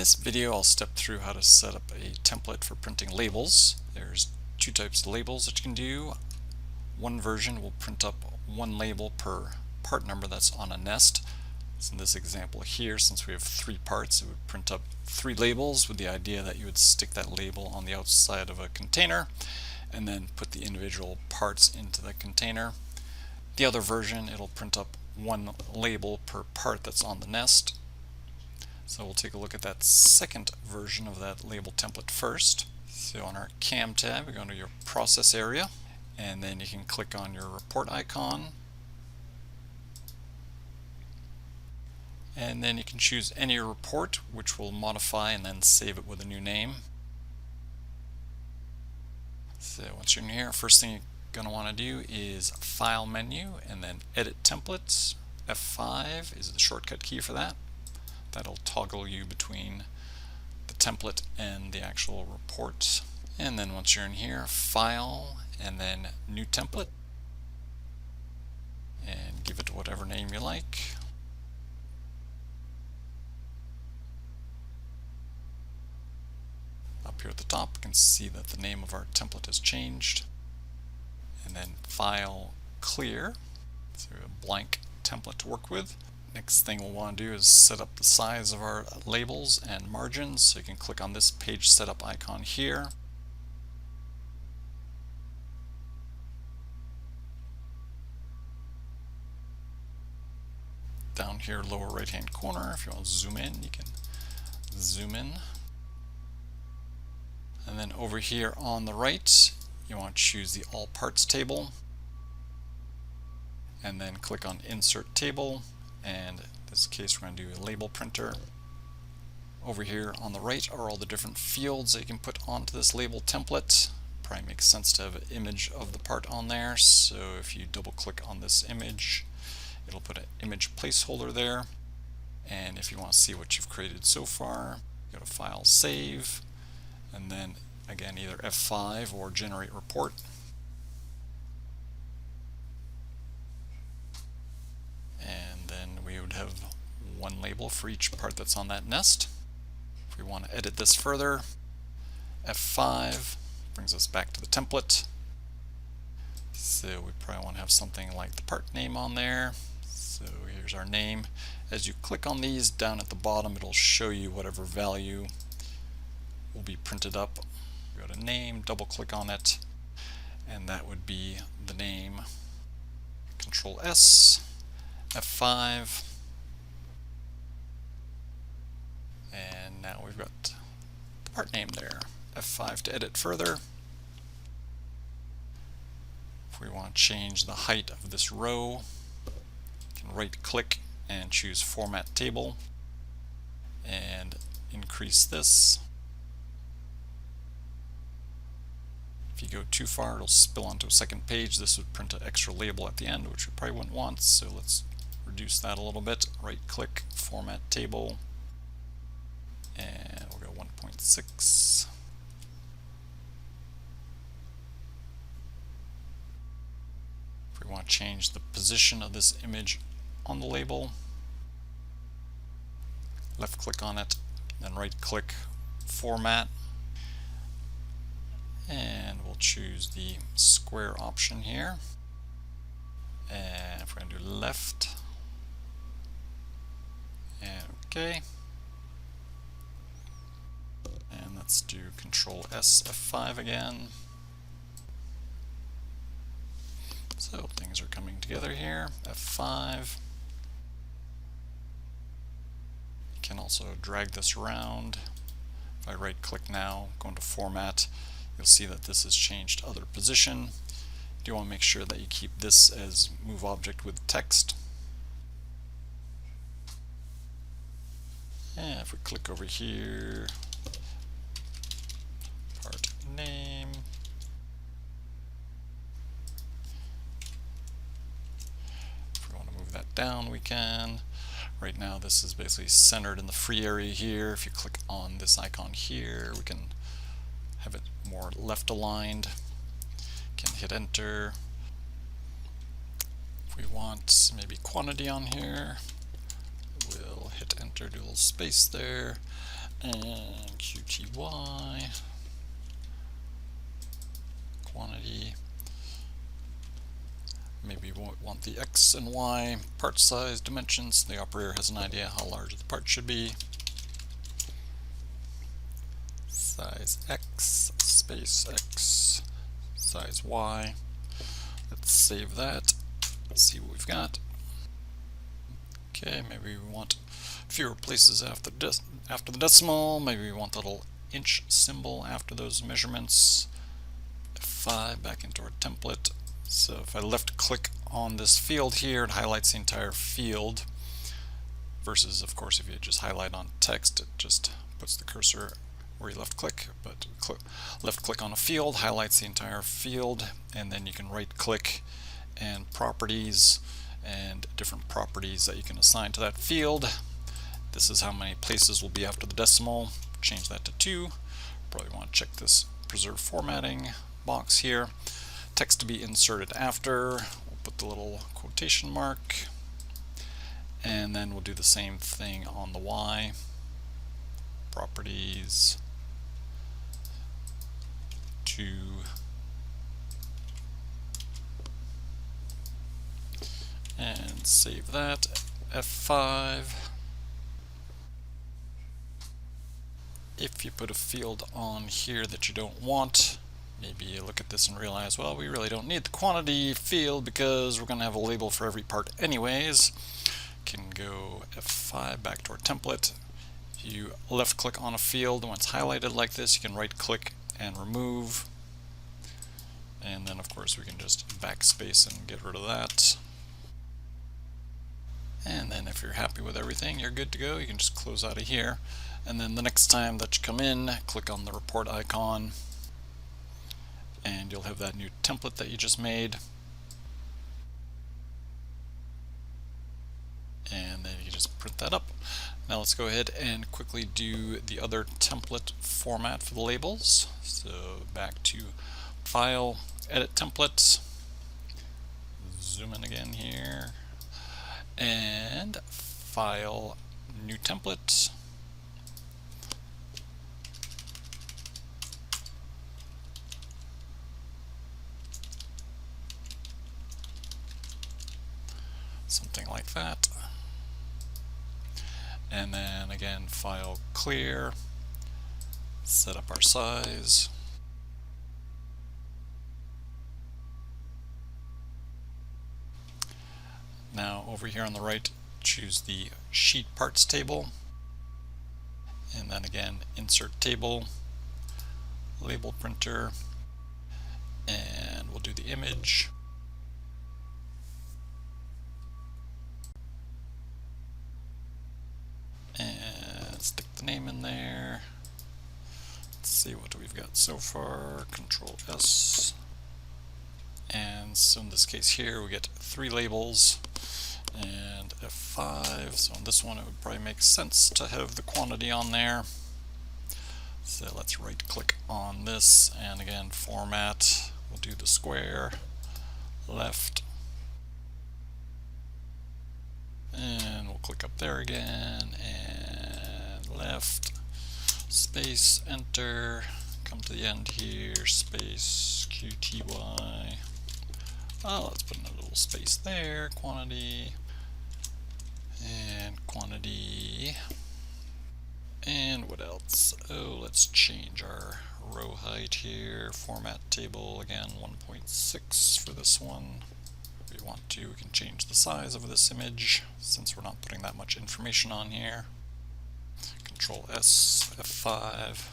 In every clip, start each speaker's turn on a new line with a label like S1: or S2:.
S1: this video, I'll step through how to set up a template for printing labels. There's two types of labels that you can do. One version will print up one label per part number that's on a nest. So in this example here, since we have 3 parts, it would print up 3 labels with the idea that you would stick that label on the outside of a container and then put the individual parts into the container. The other version, it'll print up one label per part that's on the nest. So we'll take a look at that second version of that label template first. So on our CAM tab, we go into your process area, and then you can click on your report icon. And then you can choose any report, which will modify and then save it with a new name. So once you're in here, first thing you're going to want to do is File menu and then Edit Templates. F5 is the shortcut key for that. That'll toggle you between the template and the actual report. And then once you're in here, File and then New Template. And give it whatever name you like. Up here at the top, you can see that the name of our template has changed. And then File, Clear, so a blank template to work with. Next thing we'll want to do is set up the size of our labels and margins. So you can click on this page setup icon here. Down here, lower right hand corner, if you want to zoom in, you can zoom in. And then over here on the right, you want to choose the All Parts table. And then click on Insert Table. And in this case, we're going to do a label printer. Over here on the right are all the different fields that you can put onto this label template. Probably makes sense to have an image of the part on there. So if you double click on this image, it'll put an image placeholder there. And if you want to see what you've created so far, go to File, Save, and then again either F5 or Generate Report. And then we would have one label for each part that's on that nest. If we want to edit this further, F5 brings us back to the template. So we probably want to have something like the part name on there. So here's our name. As you click on these down at the bottom, it'll show you whatever value will be printed up. Go to name, double click on it, and that would be the name. Control S, F5, and now we've got the part name there. F5 to edit further. If we want to change the height of this row, you can right click and choose Format Table and increase this. If you go too far, it'll spill onto a second page. This would print an extra label at the end, which we probably wouldn't want, so let's reduce that a little bit. Right click, Format Table, and we'll go 1.6. If we want to change the position of this image on the label, left click on it, then right click, Format, and we'll choose the square option here. And if we're going to do left, and OK. And let's do Control S, F5 again. So things are coming together here. F5. You can also drag this around. If I right click now, go into Format, you'll see that this has changed other position. You do want to make sure that you keep this as Move Object with Text. And if we click over here, part name, if we want to move that down, we can. Right now this is basically centered in the free area here. If you click on this icon here, we can have it more left aligned. You can hit enter. If we want maybe quantity on here, we'll hit enter, do a little space there. and QTY, quantity. Maybe we want the X and Y part size dimensions. The operator has an idea how large the part should be. Size X, space X, size Y. Let's save that. Let's see what we've got. Okay, maybe we want fewer places after the decimal. Maybe we want the little inch symbol after those measurements. F5 back into our template. So if I left click on this field here, it highlights the entire field. Versus, of course, if you just highlight on text, it just puts the cursor where you left click. But left click on a field highlights the entire field, and then you can right click and properties and different properties that you can assign to that field. This is how many places will be after the decimal. Change that to 2. Probably want to check this preserve formatting box here. Text to be inserted after. We'll put the little quotation mark. And then we'll do the same thing on the Y. Properties. 2. And save that. F5. If you put a field on here that you don't want, maybe you look at this and realize, well, we really don't need the quantity field because we're going to have a label for every part anyways. Can go F5 back to our template. If you left click on a field, when it's highlighted like this, you can right click and remove. And then of course we can just backspace and get rid of that. And then if you're happy with everything, you're good to go. You can just close out of here. And then the next time that you come in, click on the report icon and you'll have that new template that you just made. And then you can just print that up. Now let's go ahead and quickly do the other template format for the labels. So back to File, Edit Templates. Zoom in again here. And File, New Template. Something like that. And then again, File, Clear. Set up our size. Now over here on the right, choose the Sheet Parts table. And then again, Insert Table, Label Printer, and we'll do the image. And stick the name in there. Let's see what we've got so far. Control S. And so in this case here we get 3 labels and F5. So on this one it would probably make sense to have the quantity on there. So let's right click on this and again format. We'll do the square, left, and we'll click up there again and left, space, enter, come to the end here, space, QTY. Oh, let's put in a little space there, quantity, and quantity, and what else? Oh, let's change our row height here, format table, again 1.6 for this one. If we want to, we can change the size of this image since we're not putting that much information on here. Control S, F5.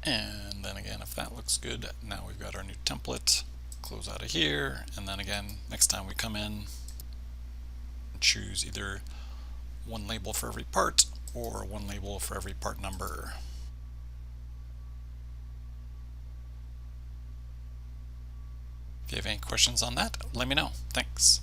S1: And then again, if that looks good, now we've got our new template. Close out of here, and then again, next time we come in, choose either one label for every part or one label for every part number. If you have any questions on that, let me know. Thanks.